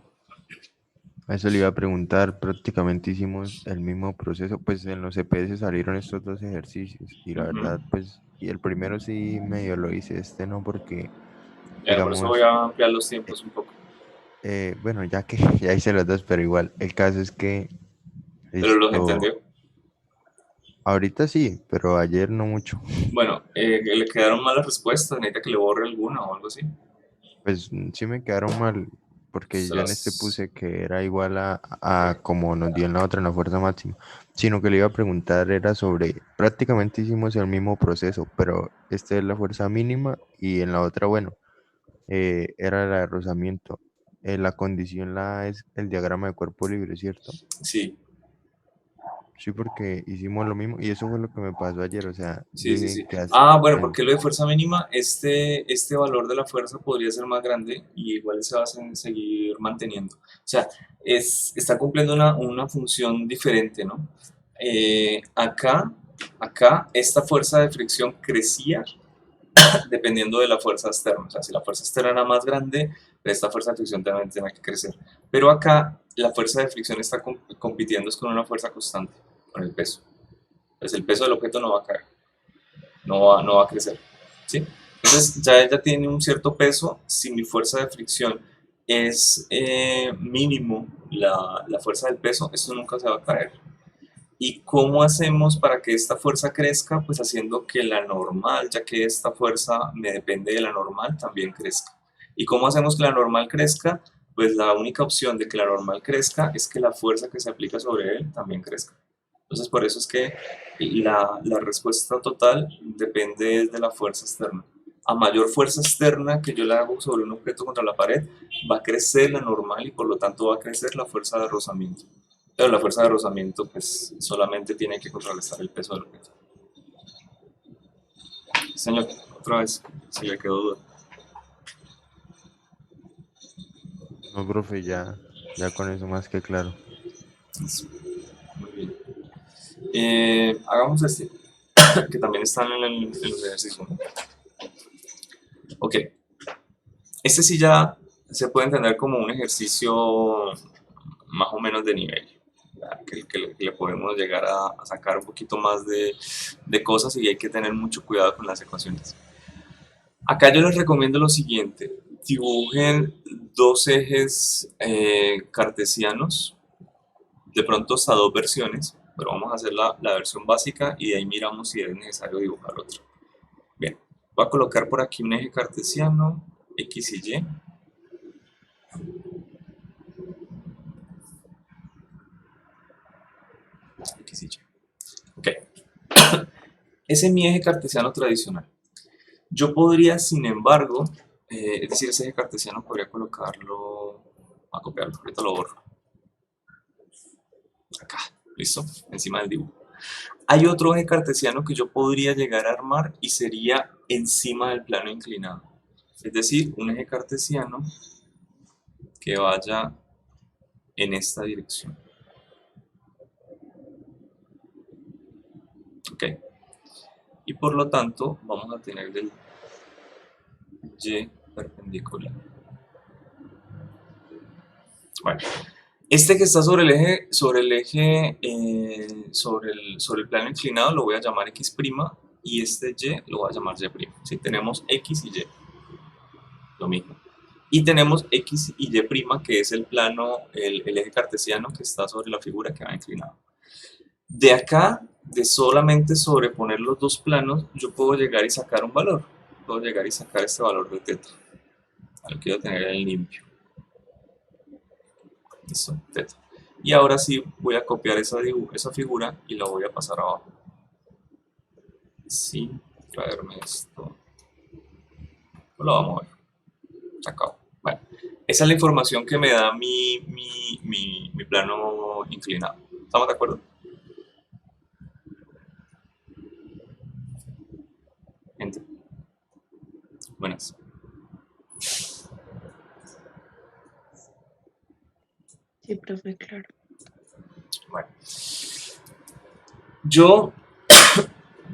Speaker 4: A eso le iba a preguntar, prácticamente hicimos el mismo proceso, pues en los EPS salieron estos dos ejercicios y la verdad, pues, y el primero sí medio lo hice, este no, porque,
Speaker 1: digamos, por eso voy a ampliar los tiempos un poco.
Speaker 4: Bueno, ya que ya hice los dos, pero igual, el caso es que...
Speaker 1: ¿Pero los entendió?
Speaker 4: Ahorita sí, pero ayer no mucho.
Speaker 1: Bueno, ¿le quedaron malas respuestas? ¿Necesita que le borre alguna o algo así?
Speaker 4: Pues sí me quedaron mal, porque yo en este puse que era igual a como nos dio en la otra, en la fuerza máxima, sino que le iba a preguntar era sobre, prácticamente hicimos el mismo proceso, pero esta es la fuerza mínima y en la otra, bueno, era el rozamiento. La condición es el diagrama de cuerpo libre, ¿cierto?
Speaker 1: Sí.
Speaker 4: Sí, porque hicimos lo mismo y eso fue lo que me pasó ayer, o sea...
Speaker 1: Sí. Bueno, porque lo de fuerza mínima, este valor de la fuerza podría ser más grande y igual se va a seguir manteniendo. O sea, está cumpliendo una función diferente, ¿no? Acá, esta fuerza de fricción crecía dependiendo de la fuerza externa. O sea, si la fuerza externa era más grande, esta fuerza de fricción también tiene que crecer. Pero acá, la fuerza de fricción está compitiendo con una fuerza constante, con el peso. Entonces el peso del objeto no va a caer, no va a crecer, ¿sí? Entonces ya tiene un cierto peso. Si mi fuerza de fricción es mínimo la fuerza del peso, esto nunca se va a caer. ¿Y cómo hacemos para que esta fuerza crezca? Pues haciendo que la normal, ya que esta fuerza me depende de la normal, también crezca. ¿Y cómo hacemos que la normal crezca? Pues la única opción de que la normal crezca es que la fuerza que se aplica sobre él también crezca. Entonces por eso es que la respuesta total depende de la fuerza externa. A mayor fuerza externa que yo le hago sobre un objeto contra la pared, va a crecer la normal y por lo tanto va a crecer la fuerza de rozamiento. Pero la fuerza de rozamiento pues solamente tiene que contrarrestar el peso del objeto. Señor, otra vez, si le quedó duda.
Speaker 4: No, profe, ya con eso más que claro.
Speaker 1: Muy bien. Hagamos este, que también están en los ejercicios. Ok. Este sí ya se puede entender como un ejercicio más o menos de nivel. Que le podemos llegar a sacar un poquito más de cosas y hay que tener mucho cuidado con las ecuaciones. Acá yo les recomiendo lo siguiente: dibujen dos ejes cartesianos, de pronto hasta dos versiones, pero vamos a hacer la versión básica y de ahí miramos si es necesario dibujar otro. Bien, voy a colocar por aquí un eje cartesiano, X y Y. X y Y. Ok. Ese es mi eje cartesiano tradicional. Yo podría, sin embargo, es decir, ese eje cartesiano podría colocarlo, a copiarlo, ahorita lo borro. Acá, listo, encima del dibujo. Hay otro eje cartesiano que yo podría llegar a armar y sería encima del plano inclinado. Es decir, un eje cartesiano que vaya en esta dirección. Ok. Y por lo tanto, vamos a tener el y perpendicular. Bueno, este que está sobre el plano inclinado lo voy a llamar x', y este y lo voy a llamar y'. ¿Sí? Tenemos x y y, lo mismo. Y tenemos x y y', que es el plano, el eje cartesiano que está sobre la figura que va inclinado. De acá, de solamente sobreponer los dos planos, yo puedo llegar y sacar un valor. Puedo llegar y sacar este valor de teta. Lo quiero tener en limpio. Listo, teta. Y ahora sí voy a copiar esa figura y la voy a pasar abajo. Sin traerme esto. Lo vamos a ver. Se acabó. Bueno, esa es la información que me da mi plano inclinado. ¿Estamos de acuerdo? Gente. Buenas.
Speaker 6: Sí, profe, claro.
Speaker 1: Bueno. Yo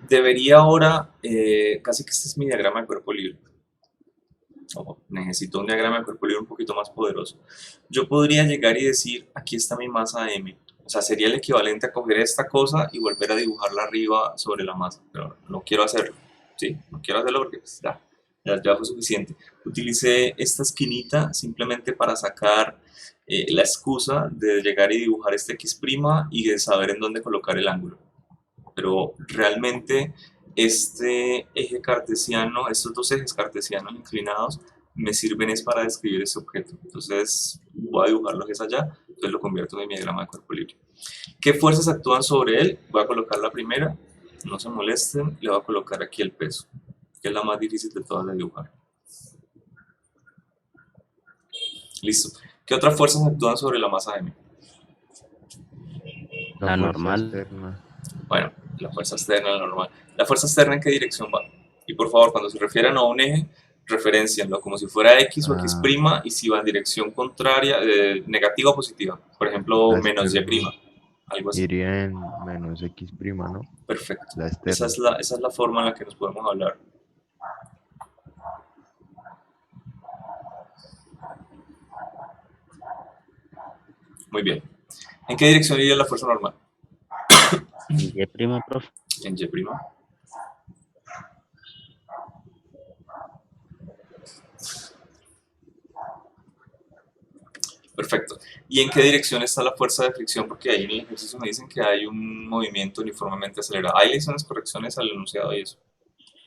Speaker 1: debería ahora, casi que este es mi diagrama de cuerpo libre. Ojo, necesito un diagrama de cuerpo libre un poquito más poderoso. Yo podría llegar y decir, aquí está mi masa M. O sea, sería el equivalente a coger esta cosa y volver a dibujarla arriba sobre la masa. Pero no quiero hacerlo. ¿Sí? No quiero hacerlo porque pues, ya fue suficiente. Utilicé esta esquinita simplemente para sacar la excusa de llegar y dibujar este x' y de saber en dónde colocar el ángulo. Pero realmente este eje cartesiano, estos dos ejes cartesianos inclinados me sirven es para describir este objeto. Entonces voy a dibujar lo que es allá, entonces lo convierto en mi diagrama de cuerpo libre. ¿Qué fuerzas actúan sobre él? Voy a colocar la primera, no se molesten, le voy a colocar aquí el peso, que es la más difícil de todas de dibujar. Listo. ¿Qué otras fuerzas actúan sobre la masa M?
Speaker 4: La
Speaker 7: La
Speaker 4: fuerza
Speaker 7: normal.
Speaker 4: externa.
Speaker 1: Bueno, la fuerza externa, la normal. ¿La fuerza externa en qué dirección va? Y por favor, cuando se refieran a un eje, referencienlo como si fuera X o X', y si va en dirección contraria, negativa o positiva. Por ejemplo,
Speaker 4: La
Speaker 1: menos Y',
Speaker 4: externa.
Speaker 1: algo así.
Speaker 4: Iría en menos x', ¿no?
Speaker 1: Perfecto.
Speaker 4: La
Speaker 1: Esa
Speaker 4: externa.
Speaker 1: es la forma en la que nos podemos hablar. Muy bien. ¿En qué dirección iría la fuerza normal?
Speaker 7: Y prima, profe.
Speaker 1: En Y'. Perfecto. ¿Y en qué dirección está la fuerza de fricción? Porque ahí en el ejercicio me dicen que hay un movimiento uniformemente acelerado. Ahí le hice unas correcciones al enunciado y eso.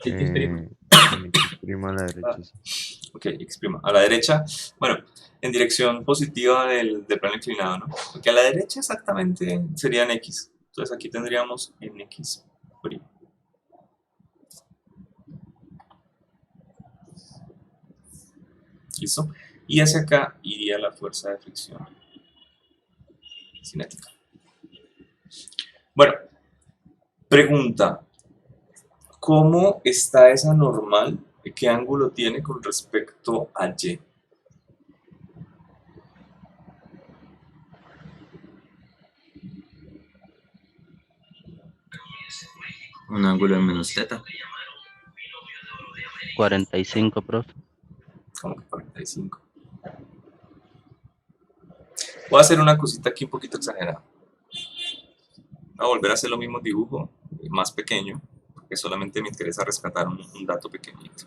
Speaker 5: X'.
Speaker 4: En x' a la derecha, sí.
Speaker 1: Ok, X'. A la derecha, bueno, en dirección positiva del plano inclinado, ¿no? Porque a la derecha exactamente serían X. Entonces aquí tendríamos en X'. ¿Listo? Y hacia acá iría la fuerza de fricción cinética. Bueno, pregunta. ¿Cómo está esa normal? ¿Qué ángulo tiene con respecto a Y?
Speaker 2: Un ángulo de menos teta.
Speaker 7: 45, profe.
Speaker 1: Como que 45. Voy a hacer una cosita aquí un poquito exagerada. Voy a volver a hacer lo mismo dibujo, más pequeño, porque solamente me interesa rescatar un dato pequeñito.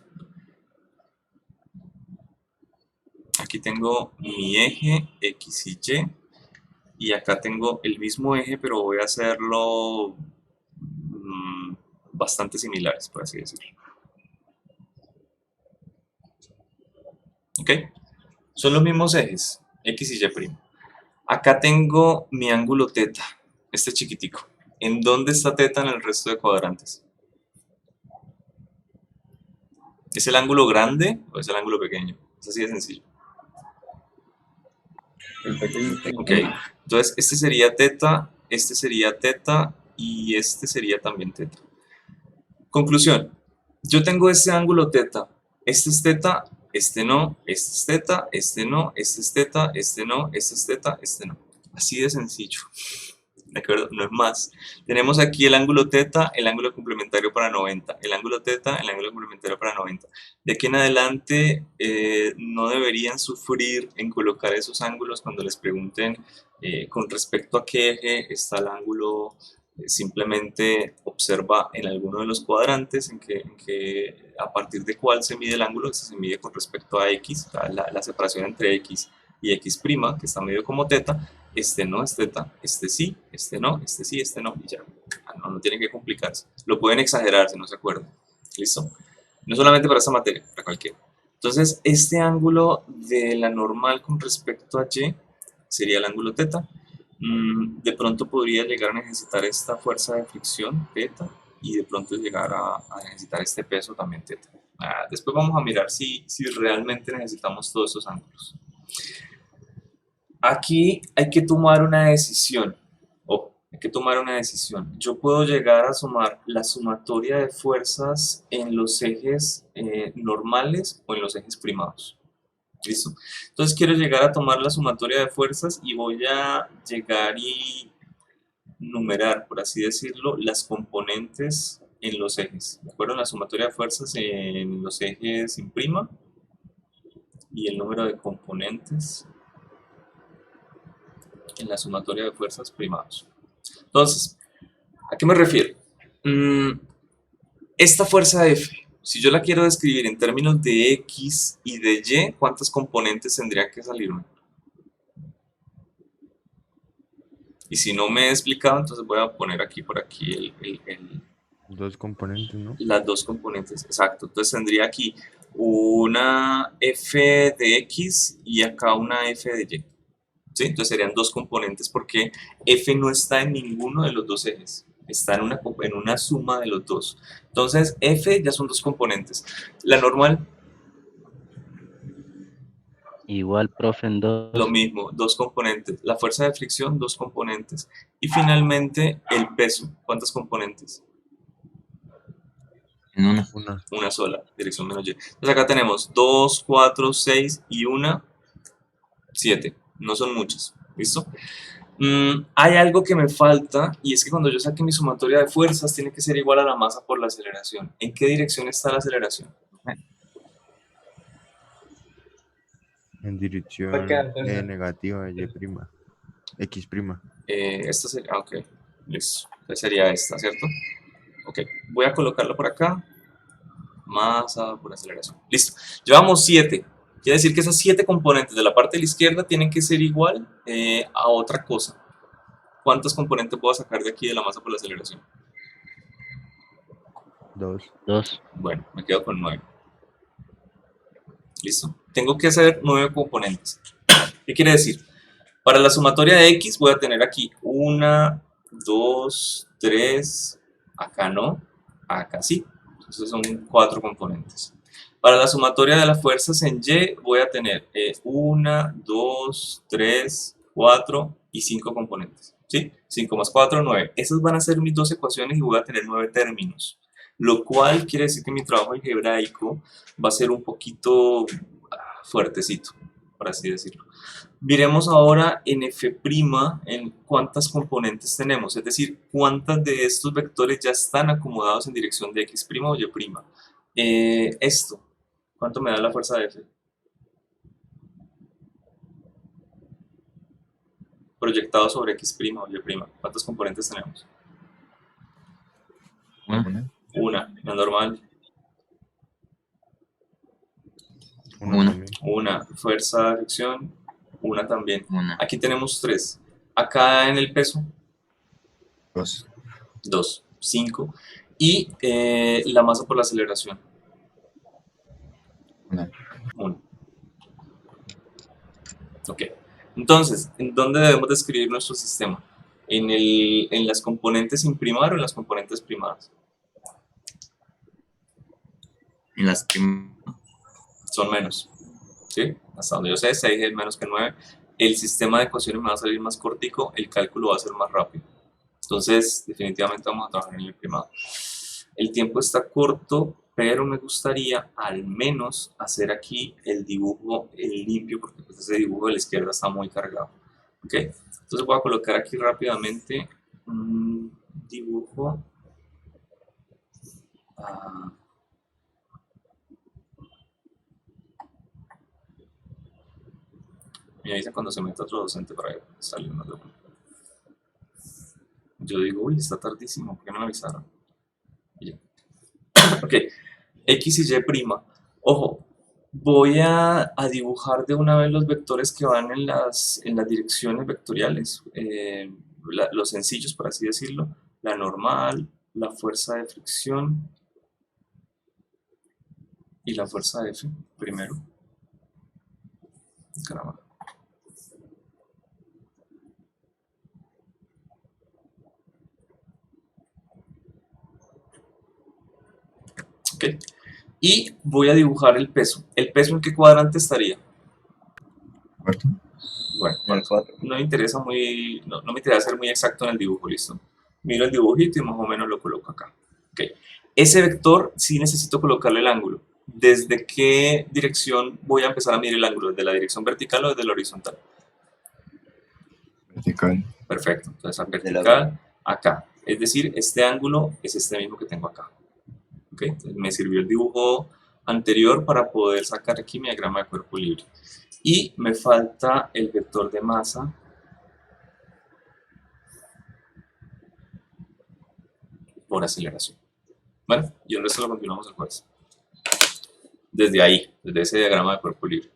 Speaker 1: Aquí tengo mi eje X y Y, y acá tengo el mismo eje, pero voy a hacerlo bastante similares, por así decirlo. ¿Ok? Son los mismos ejes, X y Y'. Acá tengo mi ángulo teta, este chiquitico. ¿En dónde está teta en el resto de cuadrantes? ¿Es el ángulo grande o es el ángulo pequeño? Es así de sencillo.
Speaker 5: El pequeño.
Speaker 1: Ok, entonces este sería teta y este sería también teta. Conclusión, yo tengo este ángulo teta, este es teta, este no, este es teta, este no, este es teta, este no, este es teta, este no. Así de sencillo. ¿De acuerdo? No es más. Tenemos aquí el ángulo teta, el ángulo complementario para 90. El ángulo teta, el ángulo complementario para 90. De aquí en adelante no deberían sufrir en colocar esos ángulos cuando les pregunten con respecto a qué eje está el ángulo. Simplemente observa en alguno de los cuadrantes en que a partir de cuál se mide el ángulo. Se mide con respecto a x, la separación entre x y x', que está medido como teta. Este no es teta, este sí, este no, este sí, este no, y ya. No tienen que complicarse. Lo pueden exagerar si no se acuerdan. ¿Listo? No solamente para esta materia, para cualquiera. Entonces, este ángulo de la normal con respecto a y sería el ángulo teta. De pronto podría llegar a necesitar esta fuerza de fricción, teta, y de pronto llegar a necesitar este peso también, teta. Después vamos a mirar si realmente necesitamos todos esos ángulos. Aquí hay que tomar una decisión. Ojo, hay que tomar una decisión. Yo puedo llegar a sumar la sumatoria de fuerzas en los ejes normales o en los ejes primados. ¿Listo? Entonces quiero llegar a tomar la sumatoria de fuerzas y voy a llegar y numerar, por así decirlo, las componentes en los ejes. ¿De acuerdo? La sumatoria de fuerzas en los ejes sin prima y el número de componentes en la sumatoria de fuerzas primados. Entonces, ¿a qué me refiero? Esta fuerza F, si yo la quiero describir en términos de X y de Y, ¿cuántas componentes tendría que salirme? Y si no me he explicado, entonces voy a poner aquí por aquí
Speaker 4: Dos componentes, ¿no?
Speaker 1: las dos componentes, exacto. Entonces tendría aquí una F de X y acá una F de Y. ¿Sí? Entonces serían dos componentes porque F no está en ninguno de los dos ejes, está en una suma de los dos. Entonces F ya son dos componentes. La normal,
Speaker 7: Igual, profe, en
Speaker 1: lo
Speaker 7: dos.
Speaker 1: mismo, dos componentes. La fuerza de fricción, dos componentes. Y finalmente el peso, ¿cuántas componentes?
Speaker 2: En una.
Speaker 1: Una sola, dirección menos y. Entonces acá tenemos 2, 4, 6 y 1, 7. No son muchas, ¿listo? Hay algo que me falta y es que cuando yo saque mi sumatoria de fuerzas tiene que ser igual a la masa por la aceleración. ¿En qué dirección está la aceleración?
Speaker 4: En dirección negativa de Y', X'.
Speaker 1: Esta sería, ok, listo. Entonces sería esta, ¿cierto? Ok, voy a colocarlo por acá. Masa por aceleración. Listo. Llevamos 7. Quiere decir que esas 7 componentes de la parte de la izquierda tienen que ser igual a otra cosa. ¿Cuántos componentes puedo sacar de aquí de la masa por la aceleración?
Speaker 7: 2.
Speaker 1: Bueno, me quedo con 9. Listo. Tengo que hacer 9 componentes. ¿Qué quiere decir? Para la sumatoria de X voy a tener aquí 1, 2, 3, acá no, acá sí. Entonces son 4 componentes. Para la sumatoria de las fuerzas en Y voy a tener 1, 2, 3, 4 y 5 componentes. ¿Sí? 5 más 4, 9. Esas van a ser mis dos ecuaciones y voy a tener 9 términos. Lo cual quiere decir que mi trabajo algebraico va a ser un poquito fuertecito, por así decirlo. Miremos ahora en F', en cuántas componentes tenemos, es decir, cuántas de estos vectores ya están acomodados en dirección de X' o Y'. Esto, ¿cuánto me da la fuerza de F? Proyectado sobre X' o Y'. ¿Cuántos componentes tenemos? Una, la normal. Una, fuerza de fricción, una también. Aquí tenemos 3. Acá en el peso, 2, 5. Y la masa por la aceleración, 1. Ok. Entonces, ¿en dónde debemos describir nuestro sistema? ¿En las componentes sin primar o en las componentes primadas?
Speaker 2: En las primeras.
Speaker 1: Son menos. ¿Sí? Hasta donde yo sé, 6 es menos que 9. El sistema de ecuaciones me va a salir más cortico, el cálculo va a ser más rápido. Entonces, definitivamente vamos a trabajar en el primado. El tiempo está corto, pero me gustaría al menos hacer aquí el dibujo limpio, porque pues ese dibujo de la izquierda está muy cargado. ¿Ok? Entonces voy a colocar aquí rápidamente un dibujo. Me avisa cuando se meta otro docente para salir más de uno. Yo digo, uy, está tardísimo, ¿por qué no me avisaron? Y ya. Ok, X y Y'. Ojo, voy a dibujar de una vez los vectores que van en las direcciones vectoriales, los sencillos, por así decirlo, la normal, la fuerza de fricción y la fuerza F primero. Caramba. Ok, y voy a dibujar el peso. ¿El peso en qué cuadrante estaría?
Speaker 2: ¿Cuarto?
Speaker 1: Bueno,
Speaker 3: En el 4.
Speaker 1: no me interesa no me interesa ser muy exacto en el dibujo, listo. Miro el dibujito y más o menos lo coloco acá. Okay. Ese vector sí necesito colocarle el ángulo. ¿Desde qué dirección voy a empezar a medir el ángulo? ¿Desde la dirección vertical o desde la horizontal?
Speaker 2: Vertical.
Speaker 1: Perfecto, entonces a
Speaker 3: De la
Speaker 1: vertical, acá. Es decir, este ángulo es este mismo que tengo acá. Okay. Entonces me sirvió el dibujo anterior para poder sacar aquí mi diagrama de cuerpo libre. Y me falta el vector de masa por aceleración. Bueno, y el resto lo continuamos el jueves. Desde ahí, desde ese diagrama de cuerpo libre.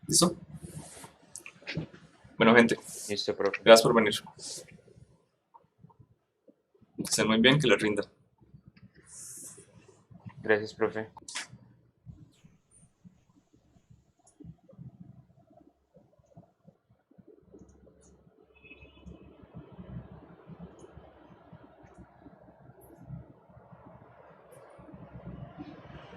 Speaker 1: ¿Listo? Bueno, gente.
Speaker 4: Listo, profe.
Speaker 1: Gracias por venir. Que estén muy bien, que les rinda.
Speaker 4: Gracias, profe.